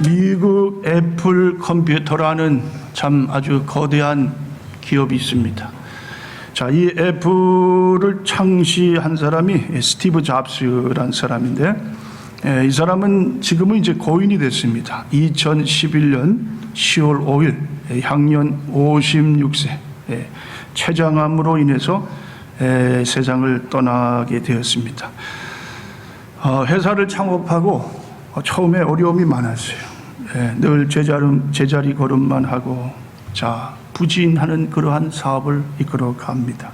미국 애플 컴퓨터라는 참 아주 거대한 기업이 있습니다. 자, 이 애플을 창시한 사람이 스티브 잡스라는 사람인데, 이 사람은 지금은 이제 고인이 됐습니다. 2011년 10월 5일 향년 56세 췌장암으로 인해서 세상을 떠나게 되었습니다. 회사를 창업하고 처음에 어려움이 많았어요. 늘 제자리 걸음만 하고 부진하는 그러한 사업을 이끌어 갑니다.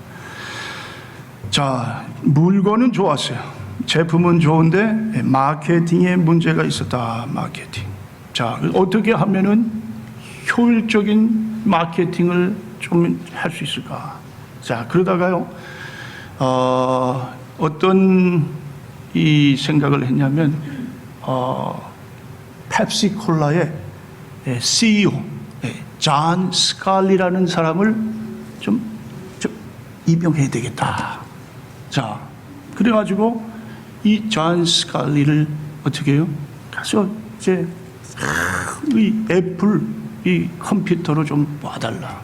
자, 물건은 좋았어요. 제품은 좋은데 마케팅에 문제가 있었다. 마케팅. 자, 어떻게 하면은 효율적인 마케팅을 좀 할 수 있을까? 자, 그러다가요, 어떤 이 생각을 했냐면, 펩시콜라의 CEO, 존 스칼리라는 사람을 좀 임명해야 되겠다. 자, 그래가지고 이 존 스칼리를 어떻게 해요? 가서 이제 이 애플 이 컴퓨터로 좀 봐달라.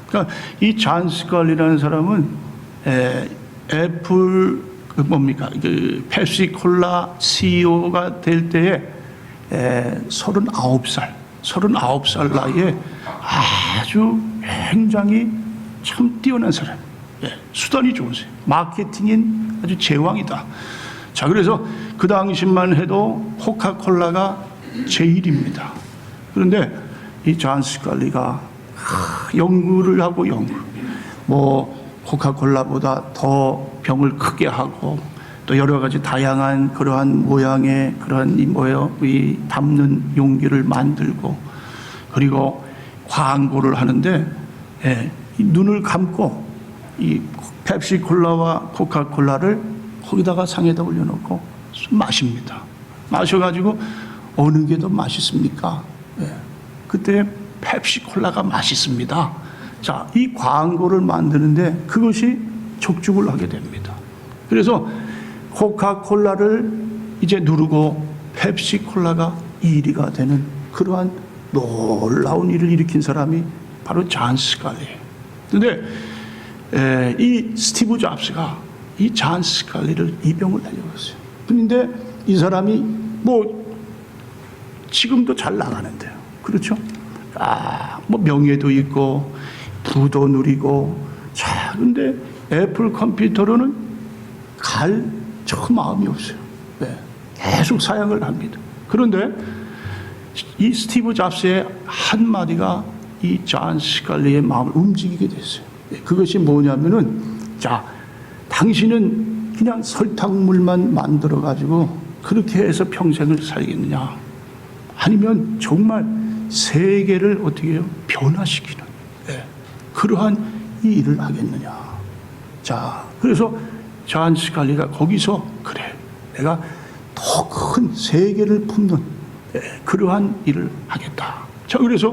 그러니까 이 존 스칼리라는 사람은 애플 그 펩시콜라 CEO가 될 때에 39살 나이에 아주 굉장히 참 뛰어난 사람, 수단이 좋은 사람, 마케팅인 아주 제왕이다. 자, 그래서 그 당시만 해도 코카콜라가 제일입니다. 그런데 이 존 스칼리가 연구를 하고 코카콜라보다 더 병을 크게 하고 또 여러 가지 다양한 그러한 모양의 그러한 이 담는 용기를 만들고 그리고 광고를 하는데 눈을 감고 이 펩시콜라와 코카콜라를 거기다가 상에다 올려놓고 마십니다. 마셔가지고 어느 게 더 맛있습니까? 그때 펩시콜라가 맛있습니다. 자, 이 광고를 만드는데 그것이 족죽을 하게 됩니다. 그래서 코카콜라를 이제 누르고 펩시콜라가 1위가 되는 그러한 놀라운 일을 일으킨 사람이 바로 존 스칼리예요. 그런데 이 스티브 잡스가 이 존 스칼리를 입영을 하려고 했어요. 그런데 이 사람이 지금도 잘 나가는데요. 그렇죠? 명예도 있고 부도 누리고. 자, 근데 애플 컴퓨터로는 갈 저 마음이 없어요. 계속 사양을 합니다. 그런데 이 스티브 잡스의 한마디가 이 존 스칼리의 마음을 움직이게 됐어요. 그것이 뭐냐면은, 자, 당신은 그냥 설탕물만 만들어가지고 그렇게 해서 평생을 살겠느냐? 아니면 정말 세계를 어떻게 해요? 변화시키는 그러한 이 일을 하겠느냐? 자, 그래서 존 스칼리가 거기서 그래, 내가 더 큰 세계를 품는 그러한 일을 하겠다. 자, 그래서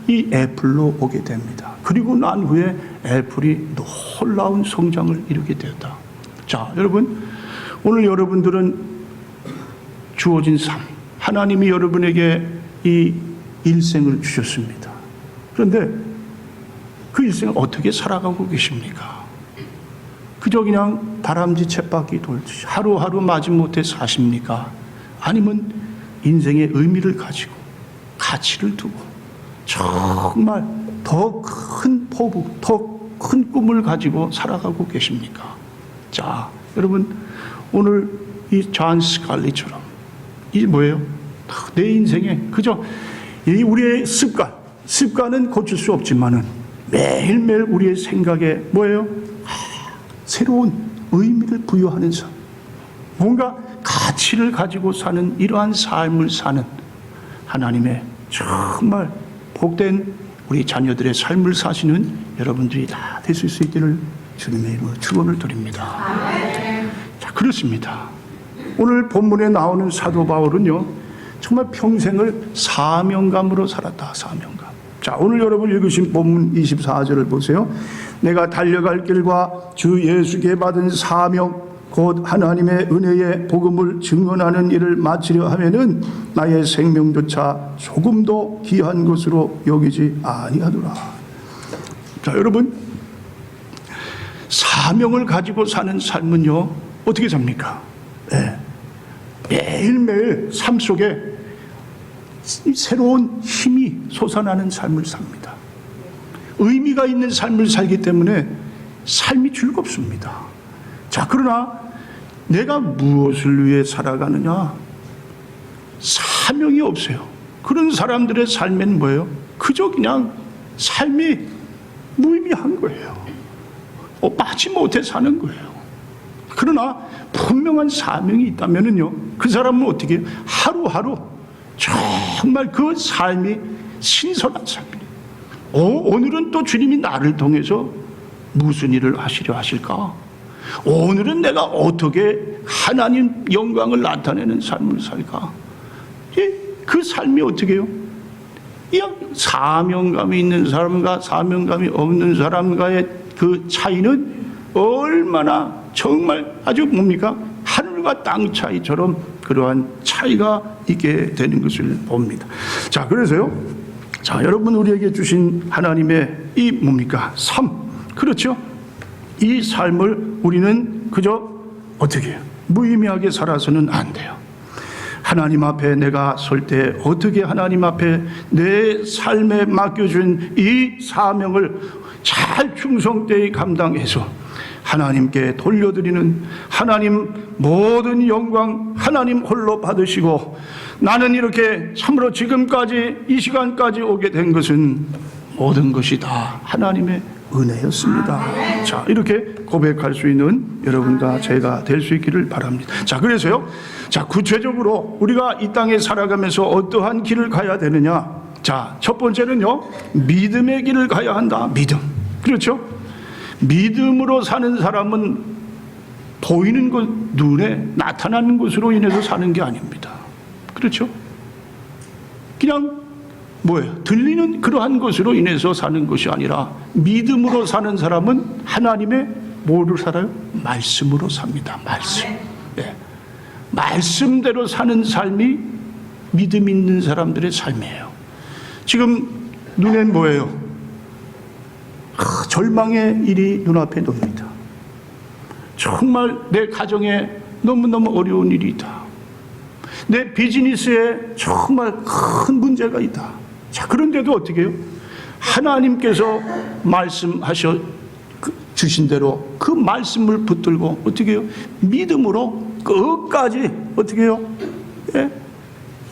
이 애플로 오게 됩니다. 그리고 난 후에 애플이 놀라운 성장을 이루게 되었다. 자, 여러분, 오늘 여러분들은 주어진 삶, 하나님이 여러분에게 이 일생을 주셨습니다. 그런데 그 일생을 어떻게 살아가고 계십니까? 그저 그냥 다람쥐 쳇바퀴 돌듯이 하루하루 마지못해 사십니까? 아니면 인생의 의미를 가지고 가치를 두고 정말 더 큰 포부, 더 큰 꿈을 가지고 살아가고 계십니까? 자, 여러분, 오늘 이 존 스칼리처럼 이 뭐예요? 내 인생에 그저 이 우리의 습관은 고칠 수 없지만은 매일매일 우리의 생각에 뭐예요? 새로운 의미를 부여하는 삶, 뭔가 가치를 가지고 사는 이러한 삶을 사는 하나님의 정말 복된 우리 자녀들의 삶을 사시는 여러분들이 다 되실 수 있기를 주님의 이름으로 축원을 드립니다. 자, 그렇습니다. 오늘 본문에 나오는 사도 바울은요, 정말 평생을 사명감으로 살았다. 사명감. 자, 오늘 여러분 읽으신 본문 24절을 보세요. 내가 달려갈 길과 주 예수께 받은 사명 곧 하나님의 은혜의 복음을 증언하는 일을 마치려 하면은 나의 생명조차 조금도 귀한 것으로 여기지 아니하노라. 자, 여러분, 사명을 가지고 사는 삶은요, 어떻게 삽니까? 네. 매일매일 삶 속에 새로운 힘이 솟아나는 삶을 삽니다. 의미가 있는 삶을 살기 때문에 삶이 즐겁습니다. 자, 그러나 내가 무엇을 위해 살아가느냐? 사명이 없어요. 그런 사람들의 삶은 뭐예요? 그저 그냥 삶이 무의미한 거예요. 마지못해 사는 거예요. 그러나 분명한 사명이 있다면요, 그 사람은 어떻게 해요? 하루하루 정말 그 삶이 신선한 삶이에요. 오늘은 또 주님이 나를 통해서 무슨 일을 하시려 하실까? 오늘은 내가 어떻게 하나님 영광을 나타내는 삶을 살까? 그 삶이 어떻게 해요? 그냥 사명감이 있는 사람과 사명감이 없는 사람과의 그 차이는 얼마나 정말 아주 뭡니까? 하늘과 땅 차이처럼 그러한 차이가 있게 되는 것을 봅니다. 자, 그래서요. 자, 여러분, 우리에게 주신 하나님의 이 뭡니까? 삶. 그렇죠? 이 삶을 우리는 그저 어떻게 해요? 무의미하게 살아서는 안 돼요. 하나님 앞에 내가 설 때 어떻게 하나님 앞에 내 삶에 맡겨준 이 사명을 잘 충성되이 감당해서 하나님께 돌려드리는, 하나님 모든 영광 하나님 홀로 받으시고, 나는 이렇게 참으로 지금까지 이 시간까지 오게 된 것은 모든 것이 다 하나님의 은혜였습니다. 자, 이렇게 고백할 수 있는 여러분과 제가 될 수 있기를 바랍니다. 자, 그래서요, 자, 구체적으로 우리가 이 땅에 살아가면서 어떠한 길을 가야 되느냐? 자, 첫 번째는요, 믿음의 길을 가야 한다. 믿음. 그렇죠? 믿음으로 사는 사람은 보이는 것, 눈에 나타나는 것으로 인해서 사는 게 아닙니다. 그렇죠? 그냥 뭐예요? 들리는 그러한 것으로 인해서 사는 것이 아니라 믿음으로 사는 사람은 하나님의 뭐를 살아요? 말씀으로 삽니다. 말씀. 네. 말씀대로 사는 삶이 믿음 있는 사람들의 삶이에요. 지금 눈엔 뭐예요? 절망의 일이 눈앞에 놓입니다. 정말 내 가정에 너무너무 어려운 일이 있다. 내 비즈니스에 정말 큰 문제가 있다. 자, 그런데도 어떻게 해요? 하나님께서 말씀하셔 주신 대로 그 말씀을 붙들고 어떻게 해요? 믿음으로 끝까지 어떻게 해요? 예?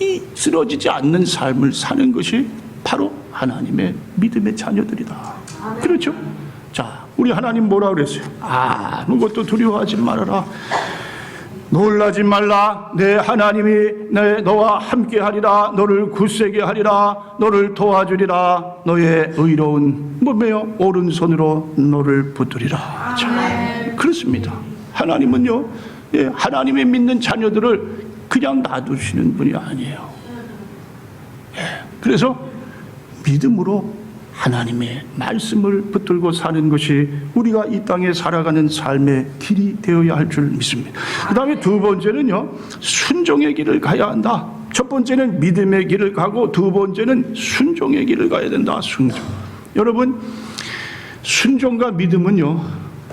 이 쓰러지지 않는 삶을 사는 것이 바로 하나님의 믿음의 자녀들이다. 그렇죠? 자, 우리 하나님 뭐라 그랬어요? 아무것도 두려워하지 말아라. 놀라지 말라. 내 하나님이 너와 함께 하리라. 너를 굳세게 하리라. 너를 도와주리라. 너의 의로운 뭐예요? 오른손으로 너를 붙들리라. 자, 그렇습니다. 하나님은요, 예, 하나님의 믿는 자녀들을 그냥 놔두시는 분이 아니에요. 예, 그래서 믿음으로 하나님의 말씀을 붙들고 사는 것이 우리가 이 땅에 살아가는 삶의 길이 되어야 할 줄 믿습니다. 그 다음에 두 번째는요, 순종의 길을 가야 한다. 첫 번째는 믿음의 길을 가고 두 번째는 순종의 길을 가야 된다. 순종. 여러분, 순종과 믿음은요,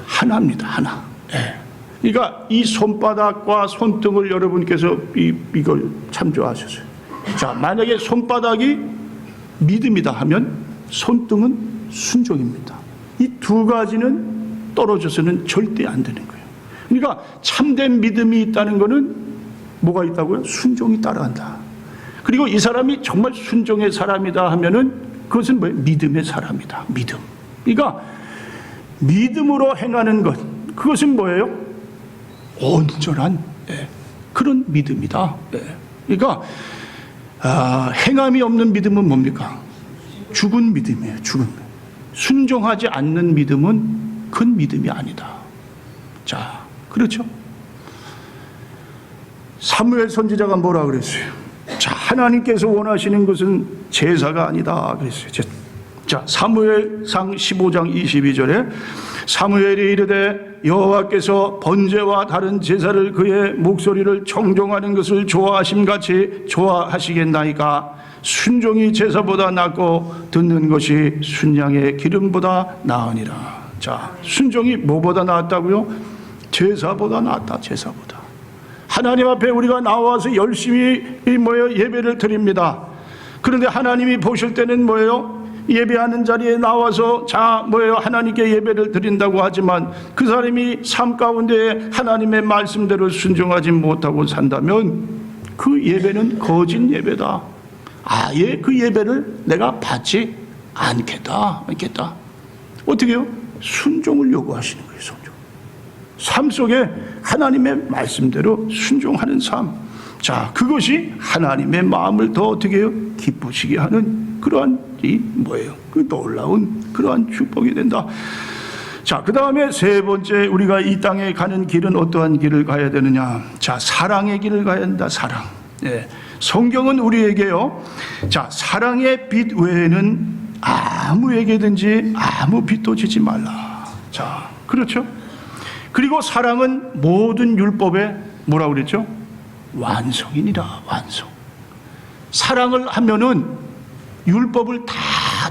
하나입니다. 하나. 예. 그러니까 이 손바닥과 손등을 여러분께서 이걸 참조하셨어요. 자, 만약에 손바닥이 믿음이다 하면 손등은 순종입니다. 이 두 가지는 떨어져서는 절대 안 되는 거예요. 그러니까 참된 믿음이 있다는 것은 뭐가 있다고요? 순종이 따라간다. 그리고 이 사람이 정말 순종의 사람이다 하면은 그것은 뭐예요? 믿음의 사람이다. 믿음. 그러니까 믿음으로 행하는 것, 그것은 뭐예요? 온전한 그런 믿음이다. 그러니까 행함이 없는 믿음은 뭡니까? 죽은 믿음이에요. 죽은. 순종하지 않는 믿음은 그건 믿음이 아니다. 자, 그렇죠? 사무엘 선지자가 뭐라 그랬어요? 자, 하나님께서 원하시는 것은 제사가 아니다 그랬어요. 자, 사무엘상 15장 22절에 사무엘이 이르되 여호와께서 번제와 다른 제사를 그의 목소리를 청종하는 것을 좋아하심같이 좋아하시겠나이까. 순종이 제사보다 낫고 듣는 것이 순양의 기름보다 나으니라. 자, 순종이 뭐보다 낫다고요? 제사보다 낫다. 제사보다. 하나님 앞에 우리가 나와서 열심히 예배를 드립니다. 그런데 하나님이 보실 때는 뭐예요? 예배하는 자리에 나와서 하나님께 예배를 드린다고 하지만 그 사람이 삶 가운데 하나님의 말씀대로 순종하지 못하고 산다면 그 예배는 거짓 예배다. 아예 그 예배를 내가 받지 않겠다. 어떻게 해요? 순종을 요구하시는 거예요. 순종. 삶 속에 하나님의 말씀대로 순종하는 삶. 자, 그것이 하나님의 마음을 더 어떻게 해요? 기쁘시게 하는 그러한 그 놀라운 그러한 축복이 된다. 자, 그 다음에 세 번째, 우리가 이 땅에 가는 길은 어떠한 길을 가야 되느냐? 자, 사랑의 길을 가야 된다. 사랑. 예. 성경은 우리에게요, 자, 사랑의 빛 외에는 아무에게든지 아무 빛도 지지 말라. 자, 그렇죠? 그리고 사랑은 모든 율법의 뭐라고 그랬죠? 완성이니라. 완성. 사랑을 하면은 율법을 다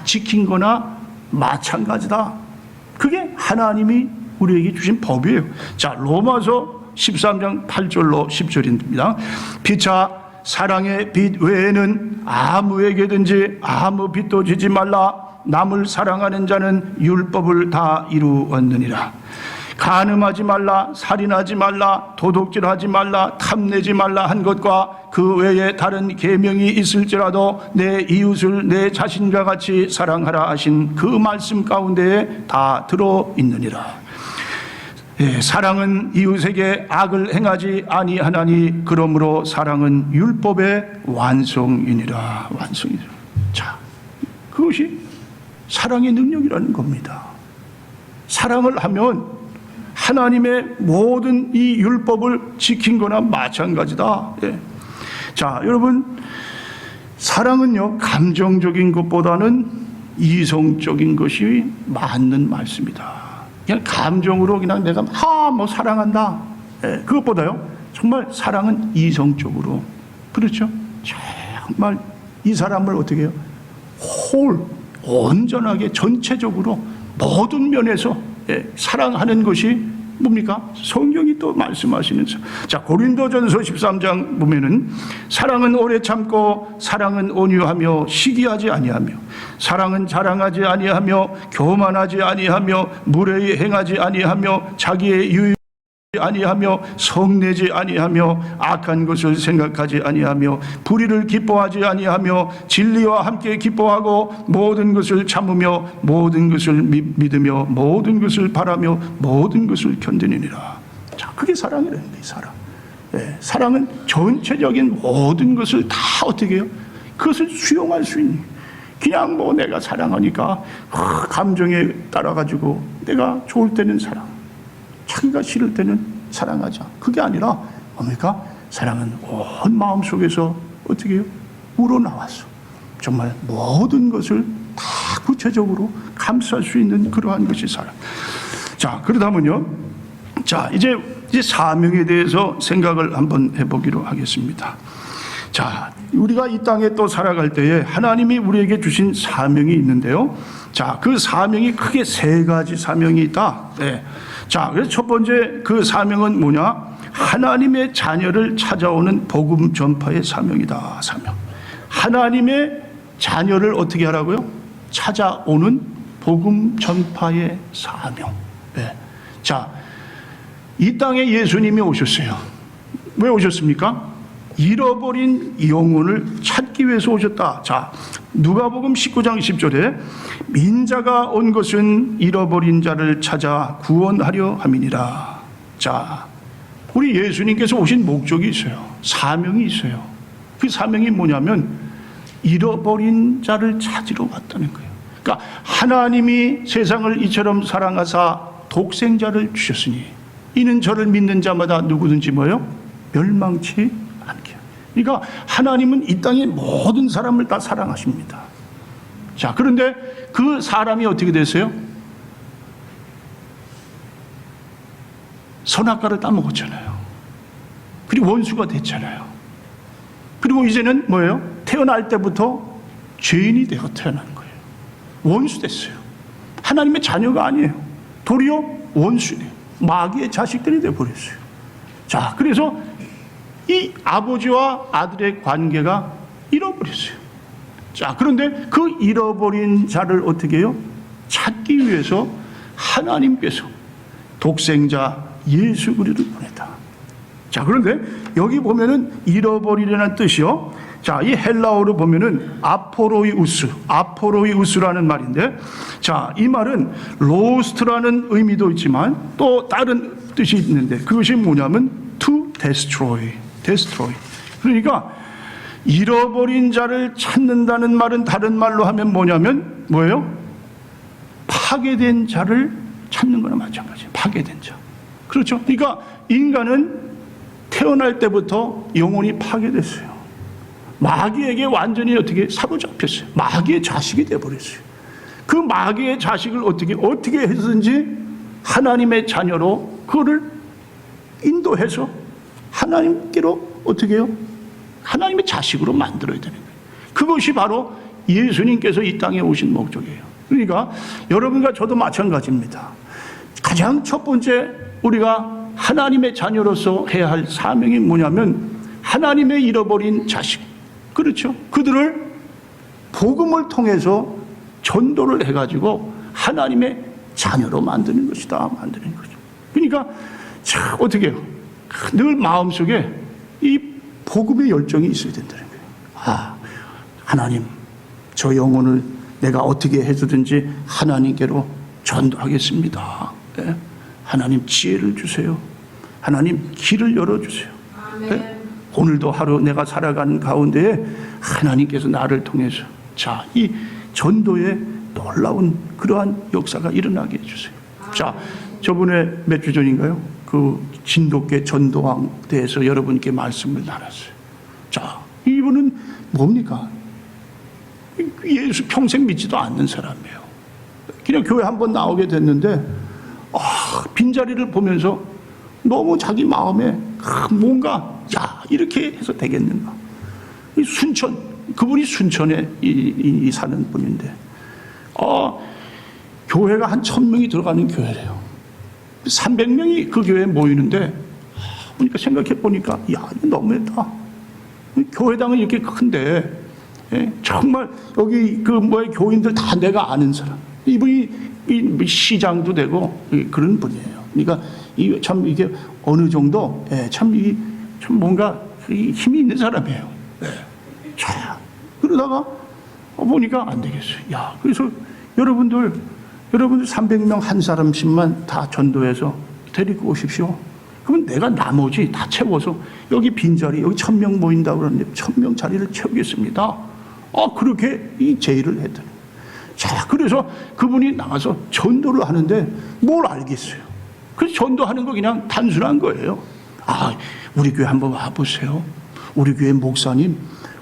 지킨 거나 마찬가지다. 그게 하나님이 우리에게 주신 법이에요. 자, 로마서 13장 8절로 10절입니다. 피차 사랑의 빛 외에는 아무에게든지 아무 빛도 지지 말라. 남을 사랑하는 자는 율법을 다 이루었느니라. 간음하지 말라, 살인하지 말라, 도둑질하지 말라, 탐내지 말라 한 것과 그 외에 다른 계명이 있을지라도 내 이웃을 내 자신과 같이 사랑하라 하신 그 말씀 가운데에 다 들어있느니라. 예, 사랑은 이웃에게 악을 행하지 아니하나니 그러므로 사랑은 율법의 완성이니라. 완성이니라. 자, 그것이 사랑의 능력이라는 겁니다. 사랑을 하면 하나님의 모든 이 율법을 지킨 거나 마찬가지다. 예. 자, 여러분, 사랑은요, 감정적인 것보다는 이성적인 것이 맞는 말씀이다. 그냥 감정으로 그냥 내가 사랑한다. 예, 그것보다요, 정말 사랑은 이성적으로. 그렇죠? 정말 이 사람을 어떻게 해요? 온전하게 전체적으로 모든 면에서 사랑하는 것이 뭡니까? 성경이 또 말씀하시는. 자, 고린도전서 13장 보면은 사랑은 오래 참고 사랑은 온유하며 시기하지 아니하며 사랑은 자랑하지 아니하며 교만하지 아니하며 무례히 행하지 아니하며 자기의 유익 아니하며 성내지 아니하며 악한 것을 생각하지 아니하며 불의를 기뻐하지 아니하며 진리와 함께 기뻐하고 모든 것을 참으며 모든 것을 믿으며 모든 것을 바라며 모든 것을 견디느니라. 자, 그게 사랑이라는 거예요. 사랑. 예, 사랑은 전체적인 모든 것을 다 어떻게 해요? 그것을 수용할 수 있는. 그냥 내가 사랑하니까 감정에 따라가지고 내가 좋을 때는 사랑, 자기가 싫을 때는 사랑하자. 그게 아니라 뭡니까? 사랑은 온 마음속에서 어떻게 해요? 우러나와서 정말 모든 것을 다 구체적으로 감수할 수 있는 그러한 것이 사랑. 자, 그러다면요, 자, 이제 사명에 대해서 생각을 한번 해보기로 하겠습니다. 자, 우리가 이 땅에 또 살아갈 때에 하나님이 우리에게 주신 사명이 있는데요. 자, 그 사명이 크게 세 가지 사명이 있다. 네. 자, 그래서 첫 번째 그 사명은 뭐냐? 하나님의 자녀를 찾아오는 복음 전파의 사명이다. 사명. 하나님의 자녀를 어떻게 하라고요? 찾아오는 복음 전파의 사명. 네. 자, 이 땅에 예수님이 오셨어요. 왜 오셨습니까? 잃어버린 영혼을 찾기 위해서 오셨다. 자, 누가복음 19장 10절에 민자가 온 것은 잃어버린 자를 찾아 구원하려 함이니라. 자, 우리 예수님께서 오신 목적이 있어요. 사명이 있어요. 그 사명이 뭐냐면 잃어버린 자를 찾으러 왔다는 거예요. 그러니까 하나님이 세상을 이처럼 사랑하사 독생자를 주셨으니 이는 저를 믿는 자마다 누구든지 뭐예요? 멸망치 않게. 그러니까 하나님은 이 땅의 모든 사람을 다 사랑하십니다. 자, 그런데 그 사람이 어떻게 됐어요? 선악과를 따먹었잖아요. 그리고 원수가 됐잖아요. 그리고 이제는 뭐예요? 태어날 때부터 죄인이 되어 태어난 거예요. 원수 됐어요. 하나님의 자녀가 아니에요. 도리어 원수예요. 마귀의 자식들이 되어버렸어요. 자, 그래서 이 아버지와 아들의 관계가 잃어버렸어요. 자, 그런데 그 잃어버린 자를 어떻게 해요? 찾기 위해서 하나님께서 독생자 예수 그리스도를 보냈다. 자, 그런데 여기 보면은 잃어버리려는 뜻이요. 자, 이 헬라어로 보면은 아포로이우스라는 말인데, 자, 이 말은 로스트라는 의미도 있지만 또 다른 뜻이 있는데, 그것이 뭐냐면 to destroy. 그러니까 잃어버린 자를 찾는다는 말은 다른 말로 하면 뭐냐면 뭐예요? 파괴된 자를 찾는 거나 마찬가지예요. 파괴된 자. 그렇죠? 그러니까 인간은 태어날 때부터 영혼이 파괴됐어요. 마귀에게 완전히 어떻게 사로잡혔어요. 마귀의 자식이 되어버렸어요. 그 마귀의 자식을 어떻게 해서든지 하나님의 자녀로 그거를 인도해서 하나님께로 어떻게 해요? 하나님의 자식으로 만들어야 되는 거예요. 그것이 바로 예수님께서 이 땅에 오신 목적이에요. 그러니까 여러분과 저도 마찬가지입니다. 가장 첫 번째 우리가 하나님의 자녀로서 해야 할 사명이 뭐냐면 하나님의 잃어버린 자식, 그렇죠? 그들을 복음을 통해서 전도를 해가지고 하나님의 자녀로 만드는 것이다. 만드는 거죠. 그러니까 자, 어떻게 해요? 늘 마음속에 이 복음의 열정이 있어야 된다는 거예요. 아, 하나님, 저 영혼을 내가 어떻게 해서든지 하나님께로 전도하겠습니다. 네? 하나님 지혜를 주세요. 하나님 길을 열어주세요. 네? 오늘도 하루 내가 살아가는 가운데에 하나님께서 나를 통해서 자, 이 전도의 놀라운 그러한 역사가 일어나게 해주세요. 자, 저번에 몇 주 전인가요? 그 진돗개 전도왕 대해서 여러분께 말씀을 나눴어요. 자, 이분은 뭡니까? 예수 평생 믿지도 않는 사람이에요. 그냥 교회 한번 나오게 됐는데 빈자리를 보면서 너무 자기 마음에 뭔가 이렇게 해서 되겠는가. 순천, 그분이 순천에 사는 분인데 교회가 한 1000명이 들어가는 교회래요. 300명이 그 교회에 모이는데 보니까 생각해 보니까 이거 너무했다. 교회당은 이렇게 큰데 정말 여기 교인들 다 내가 아는 사람. 이분이 시장도 되고 그런 분이에요. 그러니까 참 이게 어느 정도 참 뭔가 힘이 있는 사람이에요. 자, 그러다가 보니까 안 되겠어요. 그래서 여러분들 300명 한 사람씩만 다 전도해서 데리고 오십시오. 그러면 내가 나머지 다 채워서 여기 빈자리, 여기 1000명 모인다고 그러는데 1000명 자리를 채우겠습니다. 그렇게 이 제의를 했더니. 자, 그래서 그분이 나가서 전도를 하는데 뭘 알겠어요. 그래서 전도하는 거 그냥 단순한 거예요. 우리 교회 한번 와보세요. 우리 교회 목사님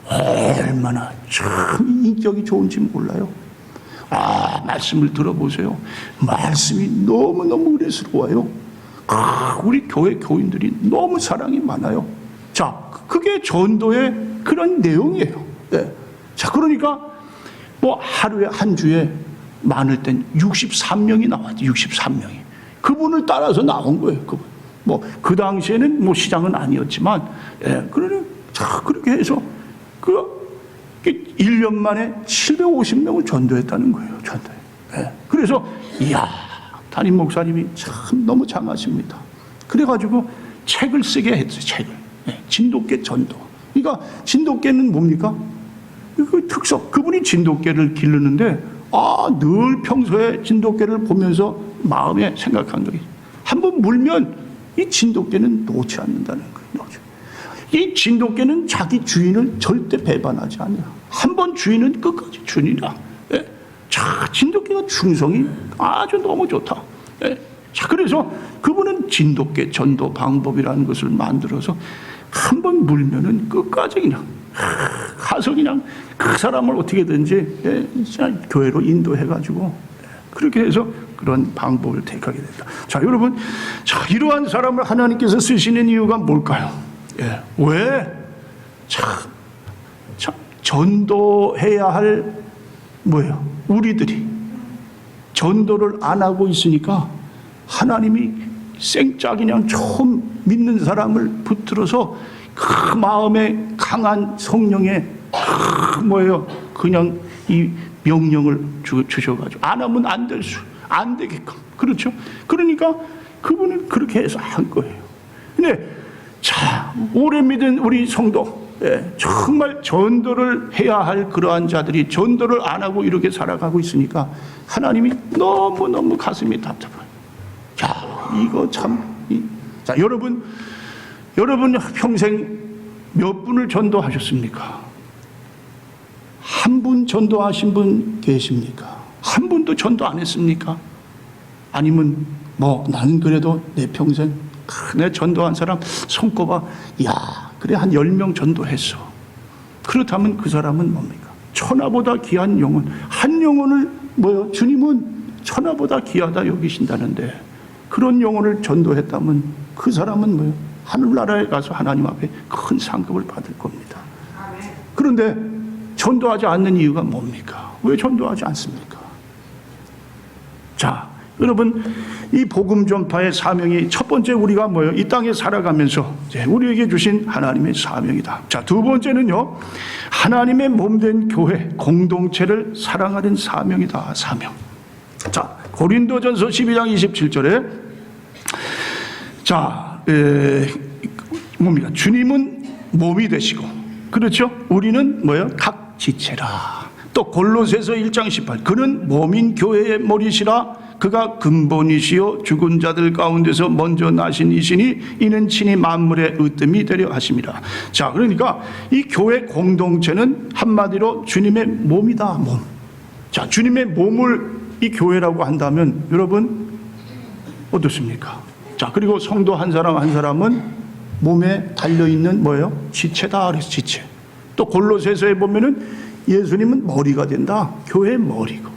얼마나 참 인격이 좋은지 몰라요. 말씀을 들어보세요. 말씀이 너무너무 은혜스러워요. 우리 교회 교인들이 너무 사랑이 많아요. 자, 그게 전도의 그런 내용이에요. 네. 자, 그러니까 하루에 한 주에 많을 땐 63명이 나왔죠. 63명이. 그분을 따라서 나온 거예요. 그분. 그 당시에는 시장은 아니었지만, 그렇게 해서 1년 만에 750명을 전도했다는 거예요. 전도에. 그래서 담임 목사님이 참 너무 장하십니다. 그래가지고 책을 쓰게 했어요. 책을. 진돗개 전도. 그러니까 진돗개는 뭡니까? 그 특성. 그분이 진돗개를 기르는데 늘 평소에 진돗개를 보면서 마음에 생각한 거예요. 한번 물면 이 진돗개는 놓지 않는다는 거예요. 이 진돗개는 자기 주인을 절대 배반하지 않아요. 한번 주인은 끝까지 주인이라. 자, 진돗개가 충성이 아주 너무 좋다. 자, 그래서 그분은 진돗개 전도 방법이라는 것을 만들어서 한번 물면은 끝까지 그냥 가서 그냥 그 사람을 어떻게든지 교회로 인도해가지고 그렇게 해서 그런 방법을 택하게 된다. 자, 여러분, 자, 이러한 사람을 하나님께서 쓰시는 이유가 뭘까요? 예, 왜? 참, 전도해야 할 뭐예요? 우리들이 전도를 안 하고 있으니까 하나님이 생짝이냥 처음 믿는 사람을 붙들어서 그 마음에 강한 성령의 뭐예요? 그냥 이 명령을 주셔가지고 안 하면 안 되게끔. 그렇죠? 그러니까 그분은 그렇게 해서 한 거예요. 근데 자, 오래 믿은 우리 성도, 정말 전도를 해야 할 그러한 자들이 전도를 안 하고 이렇게 살아가고 있으니까 하나님이 너무너무 가슴이 답답해요. 자, 이거 참. 자, 여러분 평생 몇 분을 전도하셨습니까? 한 분 전도하신 분 계십니까? 한 분도 전도 안 했습니까? 아니면 나는 그래도 내 평생 내 전도한 사람 손꼽아, 그래 한 10명 전도했어. 그렇다면 그 사람은 뭡니까? 천하보다 귀한 영혼, 한 영혼을 주님은 천하보다 귀하다 여기신다는데 그런 영혼을 전도했다면 그 사람은 하늘나라에 가서 하나님 앞에 큰 상급을 받을 겁니다. 그런데 전도하지 않는 이유가 뭡니까? 왜 전도하지 않습니까? 자, 여러분, 이 복음 전파의 사명이 첫 번째 우리가 이 땅에 살아가면서 우리에게 주신 하나님의 사명이다. 자, 두 번째는요, 하나님의 몸된 교회 공동체를 사랑하는 사명이다. 사명. 자, 고린도전서 12장 27절에 자, 뭡니까? 주님은 몸이 되시고, 그렇죠? 우리는 각 지체라. 또 골로새서 1장 18, 그는 몸인 교회의 머리시라. 그가 근본이시요 죽은 자들 가운데서 먼저 나신 이시니 이는 친히 만물의 으뜸이 되려 하심이라. 자, 그러니까 이 교회 공동체는 한마디로 주님의 몸이다. 몸. 자, 주님의 몸을 이 교회라고 한다면 여러분 어떻습니까? 자, 그리고 성도 한 사람 한 사람은 몸에 달려있는 지체다. 그래서 지체. 또 골로새서에 보면은 예수님은 머리가 된다. 교회의 머리고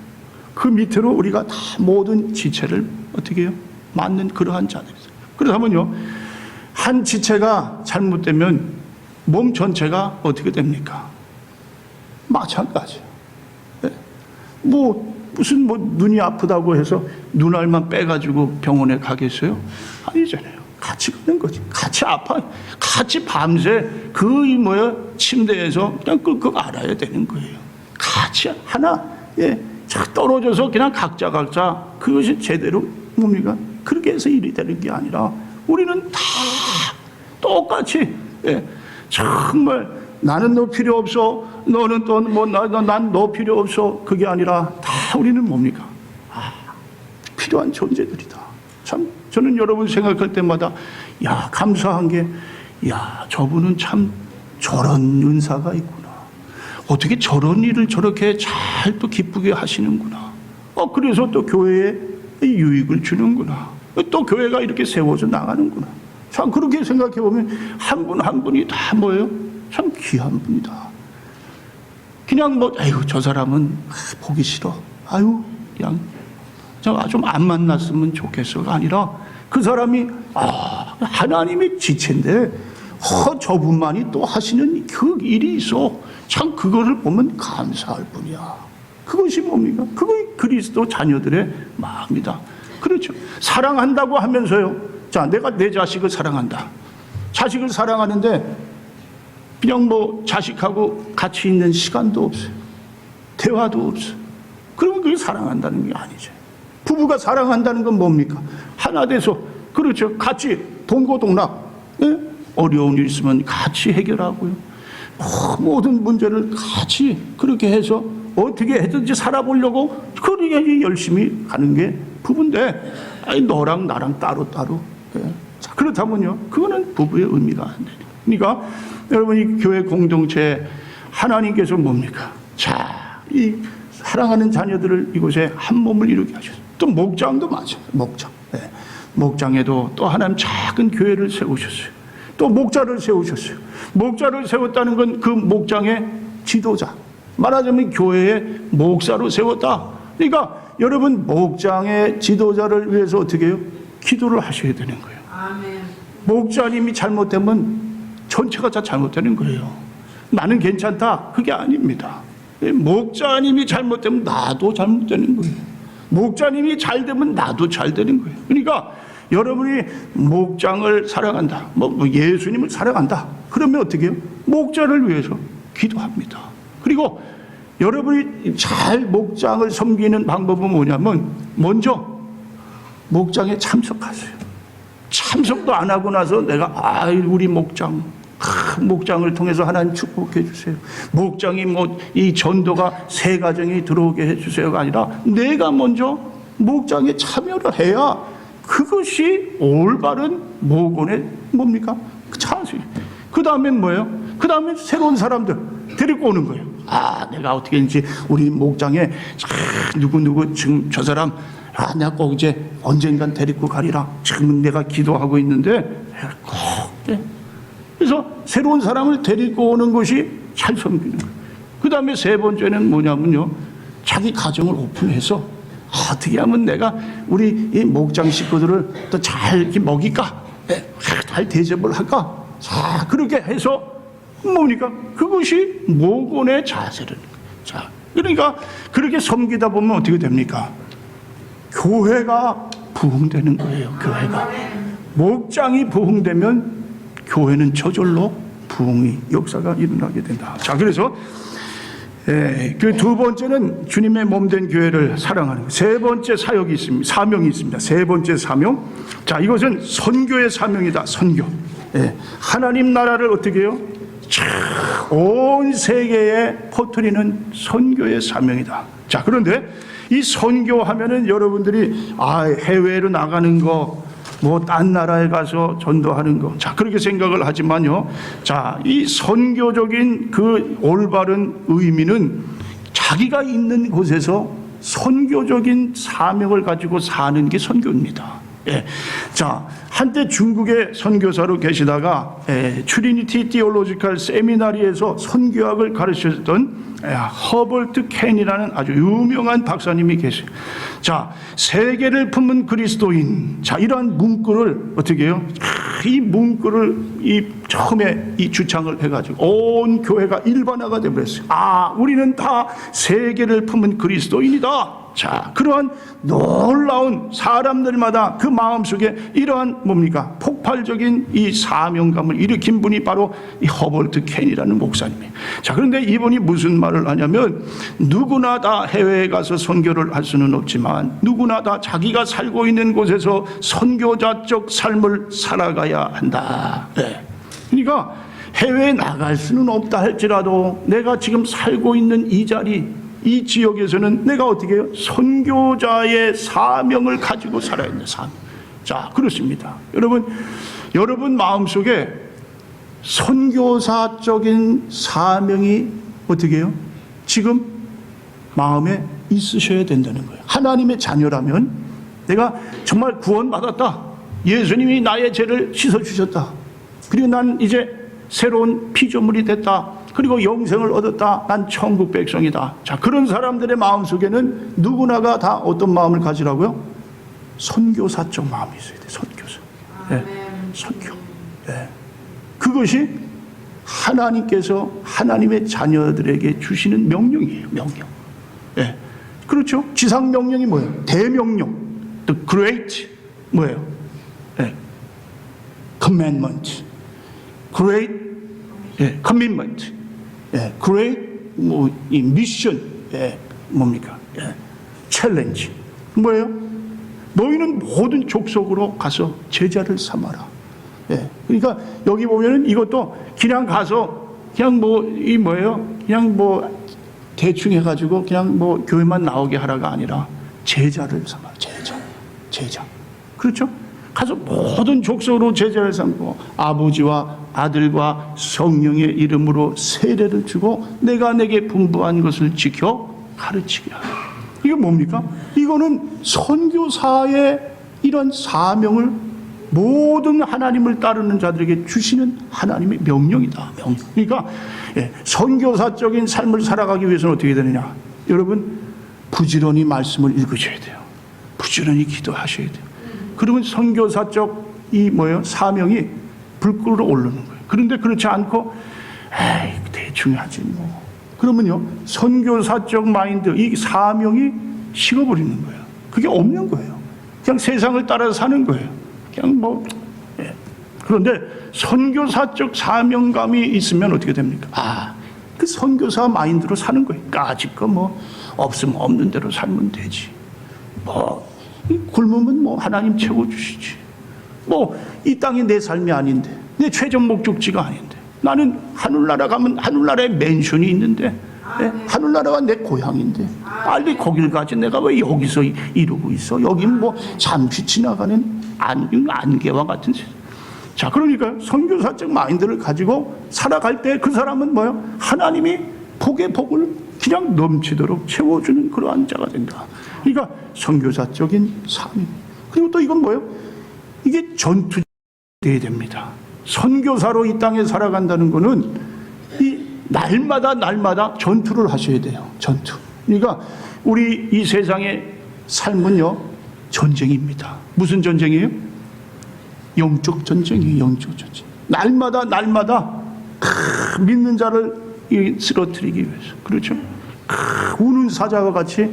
그 밑으로 우리가 다 모든 지체를 어떻게 해요? 맞는 그러한 자들이죠. 그렇다면요, 한 지체가 잘못되면 몸 전체가 어떻게 됩니까? 마찬가지예요. 무슨 눈이 아프다고 해서 눈알만 빼가지고 병원에 가겠어요? 아니잖아요. 같이 가는 거지. 같이 아파. 같이 밤새 침대에서 그냥 끄끄 알아야 되는 거예요. 같이 하나, 떨어져서 그냥 각자 그것이 제대로 뭡니까? 그렇게 해서 일이 되는 게 아니라 우리는 다 똑같이, 정말 나는 너 필요 없어. 너는 또 난 너 필요 없어. 그게 아니라 다 우리는 뭡니까? 필요한 존재들이다. 참 저는 여러분 생각할 때마다 감사한 게 저분은 참 저런 은사가 있구나. 어떻게 저런 일을 저렇게 잘 또 기쁘게 하시는구나. 그래서 또 교회에 유익을 주는구나. 또 교회가 이렇게 세워져 나가는구나. 참 그렇게 생각해 보면 한 분 한 분이 다 뭐예요? 참 귀한 분이다. 그냥 저 사람은 보기 싫어. 그냥 좀 안 만났으면 좋겠어가 아니라 그 사람이 하나님의 지체인데 저분만이 또 하시는 그 일이 있어. 참 그거를 보면 감사할 뿐이야. 그것이 뭡니까? 그것이 그리스도 자녀들의 마음이다. 그렇죠. 사랑한다고 하면서요. 자, 내가 내 자식을 사랑한다. 자식을 사랑하는데 그냥 자식하고 같이 있는 시간도 없어요. 대화도 없어요. 그러면 그게 사랑한다는 게 아니죠. 부부가 사랑한다는 건 뭡니까? 하나 돼서, 그렇죠. 같이 동고동락, 어려운 일 있으면 같이 해결하고요. 모든 문제를 같이 그렇게 해서 어떻게 해든지 살아보려고 그렇게 열심히 가는 게 부부인데, 너랑 나랑 따로따로. 자, 그렇다면요, 그거는 부부의 의미가 안 돼요. 그러니까 여러분, 이 교회 공동체 하나님께서 뭡니까? 자, 이 사랑하는 자녀들을 이곳에 한 몸을 이루게 하셨어요. 또 목장도 마찬가지예요. 목장. 목장에도 또 하나님 작은 교회를 세우셨어요. 또 목자를 세우셨어요. 목자를 세웠다는 건 그 목장의 지도자, 말하자면 교회의 목사로 세웠다. 그러니까 여러분 목장의 지도자를 위해서 어떻게 해요? 기도를 하셔야 되는 거예요. 아멘. 목자님이 잘못되면 전체가 다 잘못되는 거예요. 나는 괜찮다, 그게 아닙니다. 목자님이 잘못되면 나도 잘못되는 거예요. 목자님이 잘 되면 나도 잘 되는 거예요. 그러니까 여러분이 목장을 사랑한다, 예수님을 사랑한다, 그러면 어떻게 해요? 목자를 위해서 기도합니다. 그리고 여러분이 잘 목장을 섬기는 방법은 뭐냐면 먼저 목장에 참석하세요. 참석도 안 하고 나서 내가 우리 목장을 통해서 하나님 축복해 주세요, 목장이 이 전도가 새 가정이 들어오게 해 주세요가 아니라 내가 먼저 목장에 참여를 해야 그것이 올바른 목원의 뭡니까? 찬스. 그 다음엔 뭐예요? 그 다음에 새로운 사람들 데리고 오는 거예요. 내가 어떻게든지 우리 목장에 누구 지금 저 사람 내가 꼭 이제 언젠간 데리고 가리라. 지금 내가 기도하고 있는데 꼭. 그래서 새로운 사람을 데리고 오는 것이 잘 섬기는 거예요. 그 다음에 세 번째는 뭐냐면요, 자기 가정을 오픈해서 어떻게 하면 내가 우리 이 목장 식구들을 또 잘 이렇게 먹일까? 잘 대접을 할까? 자, 그렇게 해서 뭡니까? 그것이 목원의 자세를. 자, 그러니까 그렇게 섬기다 보면 어떻게 됩니까? 교회가 부흥되는 거예요. 교회가. 목장이 부흥되면 교회는 저절로 부흥이 역사가 일어나게 된다. 자, 그래서 그 두 번째는 주님의 몸된 교회를 사랑하는 것. 세 번째 사역이 있습니다. 사명이 있습니다. 세 번째 사명. 자, 이것은 선교의 사명이다. 선교. 하나님 나라를 어떻게 해요? 온 세계에 퍼뜨리는 선교의 사명이다. 자, 그런데 이 선교하면은 여러분들이 해외로 나가는 거, 딴 나라에 가서 전도하는 거, 자, 그렇게 생각을 하지만요, 자, 이 선교적인 그 올바른 의미는 자기가 있는 곳에서 선교적인 사명을 가지고 사는 게 선교입니다. 자, 한때 중국의 선교사로 계시다가 트리니티 티올로지컬 세미나리에서 선교학을 가르쳤던 허버트 켄이라는 아주 유명한 박사님이 계세요. 자, 세계를 품은 그리스도인. 자, 이러한 문구를 어떻게 해요? 이 문구를 처음에 이 주창을 해가지고 온 교회가 일반화가 되어버렸어요. 우리는 다 세계를 품은 그리스도인이다. 자, 그러한 놀라운 사람들마다 그 마음속에 이러한 뭡니까? 폭발적인 이 사명감을 일으킨 분이 바로 이 허버트 켄이라는 목사님이에요. 자, 그런데 이분이 무슨 말을 하냐면, 누구나 다 해외에 가서 선교를 할 수는 없지만 누구나 다 자기가 살고 있는 곳에서 선교자적 삶을 살아가야 한다. 그러니까 해외에 나갈 수는 없다 할지라도 내가 지금 살고 있는 이 자리, 이 지역에서는 내가 어떻게 해요? 선교자의 사명을 가지고 살아야 하는 사명. 자, 그렇습니다. 여러분 마음속에 선교사적인 사명이 어떻게 해요? 지금 마음에 있으셔야 된다는 거예요. 하나님의 자녀라면 내가 정말 구원받았다. 예수님이 나의 죄를 씻어주셨다. 그리고 난 이제 새로운 피조물이 됐다. 그리고 영생을 얻었다. 난 천국 백성이다. 자, 그런 사람들의 마음속에는 누구나가 다 어떤 마음을 가지라고요? 선교사적 마음이 있어야 돼. 선교사. 선교. 그것이 하나님께서 하나님의 자녀들에게 주시는 명령이에요. 명령. 그렇죠. 지상 명령이 뭐예요? 대명령. The great 뭐예요? commandment. great commitment. great 이 미션. 뭡니까? 챌린지. 뭐예요? 너희는 모든 족속으로 가서 제자를 삼아라. 그러니까 여기 보면은 이것도 그냥 가서 그냥 그냥 대충 해가지고 그냥 교회만 나오게 하라가 아니라 제자를 삼아. 제자. 그렇죠? 가서 모든 족속으로 제자를 삼고 아버지와 아들과 성령의 이름으로 세례를 주고 내가 내게 분부한 것을 지켜 가르치게 하라. 이게 뭡니까? 이거는 선교사의 이런 사명을 모든 하나님을 따르는 자들에게 주시는 하나님의 명령이다. 그러니까 선교사적인 삶을 살아가기 위해서는 어떻게 되느냐? 여러분, 부지런히 말씀을 읽으셔야 돼요. 부지런히 기도하셔야 돼요. 그러면 선교사적 사명이 불 끓어 오르는 거예요. 그런데 그렇지 않고 에이 대충 하지 뭐. 그러면요 선교사적 마인드, 이 사명이 식어버리는 거예요. 그게 없는 거예요. 그냥 세상을 따라서 사는 거예요. 그냥 예. 그런데 선교사적 사명감이 있으면 어떻게 됩니까? 그 선교사 마인드로 사는 거예요. 까짓 거 없으면 없는 대로 살면 되지. 굶으면 하나님 채워주시지. 이 땅이 내 삶이 아닌데, 내 최종 목적지가 아닌데, 나는 하늘나라 가면 하늘나라에 맨션이 있는데, 하늘나라가 내 고향인데, 빨리 거길 가지. 내가 왜 여기서 이러고 있어? 여긴 잠시 지나가는 안개와 같은 세상. 자, 그러니까 선교사적 마인드를 가지고 살아갈 때 그 사람은 하나님이 복의 복을 그냥 넘치도록 채워주는 그러한 자가 된다. 그러니까 선교사적인 삶. 그리고 또 이건 이게 전투돼야 됩니다. 선교사로 이 땅에 살아간다는 거는 이 날마다 전투를 하셔야 돼요. 전투. 그러니까 우리 이 세상의 삶은요 전쟁입니다. 무슨 전쟁이에요? 영적 전쟁이에요. 영적 전쟁. 날마다 믿는 자를 쓰러뜨리기 위해서. 그렇죠? 우는 사자와 같이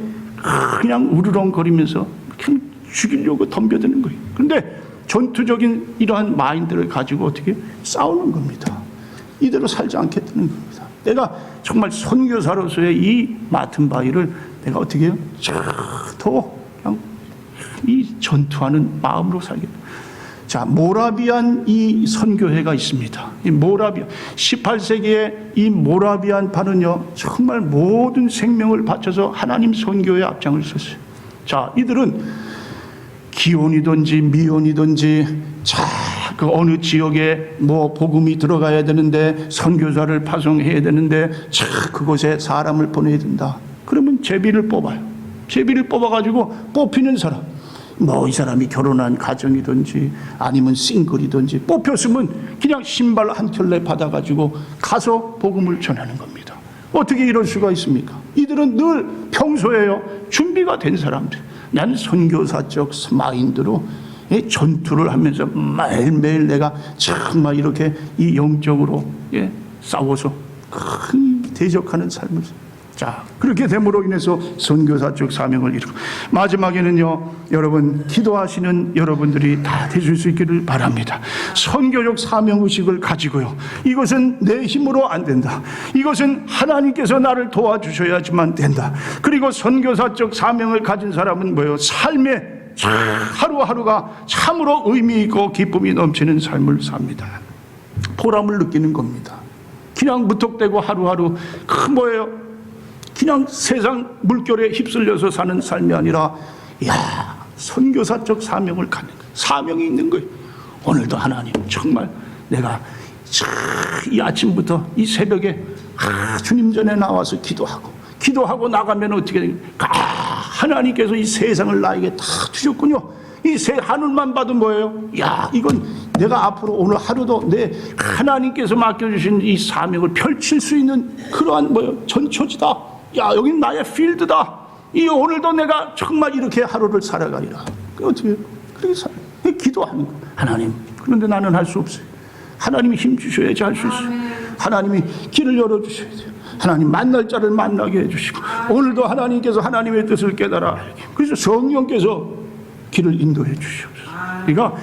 그냥 우르렁거리면서 그냥 죽이려고 덤벼드는 거예요. 그런데 전투적인 이러한 마인드를 가지고 어떻게 싸우는 겁니다. 이대로 살지 않겠다는 겁니다. 내가 정말 선교사로서의 이 맡은 바위를 내가 어떻게 해요? 더 그냥 이 전투하는 마음으로 살겠다. 자, 모라비안 이 선교회가 있습니다. 이 모라비안 18세기에 이 모라비안파는요 정말 모든 생명을 바쳐서 하나님 선교에 앞장을 섰어요. 자, 이들은 기온이든지 미온이든지 그 어느 지역에 복음이 들어가야 되는데 선교사를 파송해야 되는데 그곳에 사람을 보내야 된다. 그러면 제비를 뽑아요. 제비를 뽑아가지고 뽑히는 사람, 이 사람이 결혼한 가정이든지 아니면 싱글이든지 뽑혔으면 그냥 신발 한 켤레 받아가지고 가서 복음을 전하는 겁니다. 어떻게 이럴 수가 있습니까? 이들은 늘 평소에요 준비가 된 사람들. 난 선교사적 마인드로 전투를 하면서 매일매일 내가 정말 이렇게 이 영적으로 싸워서 큰 대적하는 삶을. 자, 그렇게 됨으로 인해서 선교사적 사명을 이루고 마지막에는요 여러분 기도하시는 여러분들이 다 되실 수 있기를 바랍니다. 선교적 사명의식을 가지고요, 이것은 내 힘으로 안 된다. 이것은 하나님께서 나를 도와주셔야지만 된다. 그리고 선교사적 사명을 가진 사람은 삶에 하루하루가 참으로 의미 있고 기쁨이 넘치는 삶을 삽니다. 보람을 느끼는 겁니다. 그냥 무턱대고 하루하루 그냥 세상 물결에 휩쓸려서 사는 삶이 아니라 선교사적 사명을 갖는 거예요. 사명이 있는 거예요. 오늘도 하나님 정말 내가 이 아침부터 이 새벽에 주님 전에 나와서 기도하고 나가면 어떻게 됩니까? 하나님께서 이 세상을 나에게 다 주셨군요. 이 새 하늘만 봐도 이건 내가 앞으로 오늘 하루도 내 하나님께서 맡겨주신 이 사명을 펼칠 수 있는 그러한 전초지다. 여긴 나의 필드다. 오늘도 내가 정말 이렇게 하루를 살아가리라. 어떻게 그렇게 기도하는 거예요. 하나님, 그런데 나는 할 수 없어요. 하나님이 힘 주셔야지 할 수 있어요. 하나님이 길을 열어주셔야 돼요. 하나님 만날 자를 만나게 해주시고 오늘도 하나님께서 하나님의 뜻을 깨달아 알게. 그래서 성령께서 길을 인도해 주시옵소서. 그러니까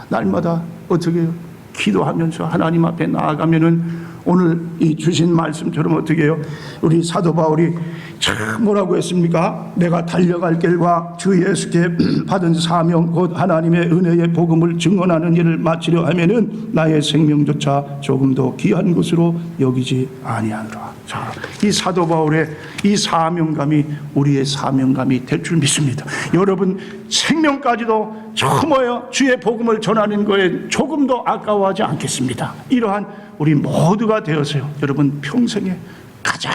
날마다 어떻게 해요? 기도하면서 하나님 앞에 나아가면은 오늘 이 주신 말씀처럼 어떻게 해요? 우리 사도 바울이 참 뭐라고 했습니까? 내가 달려갈 길과 주 예수께 받은 사명 곧 하나님의 은혜의 복음을 증언하는 일을 마치려 하면은 나의 생명조차 조금도 귀한 것으로 여기지 아니하노라. 자, 이 사도 바울의 이 사명감이 우리의 사명감이 될 줄 믿습니다. 여러분 생명까지도 주의 복음을 전하는 거에 조금도 아까워하지 않겠습니다. 이러한 우리 모두가 되어서요, 여러분 평생에 가장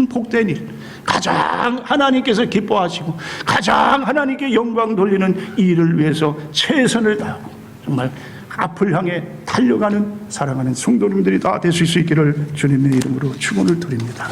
복된 일, 가장 하나님께서 기뻐하시고 가장 하나님께 영광 돌리는 일을 위해서 최선을 다하고 정말 앞을 향해 달려가는 사랑하는 성도님들이 다 되실 수 있기를 주님의 이름으로 축원을 드립니다.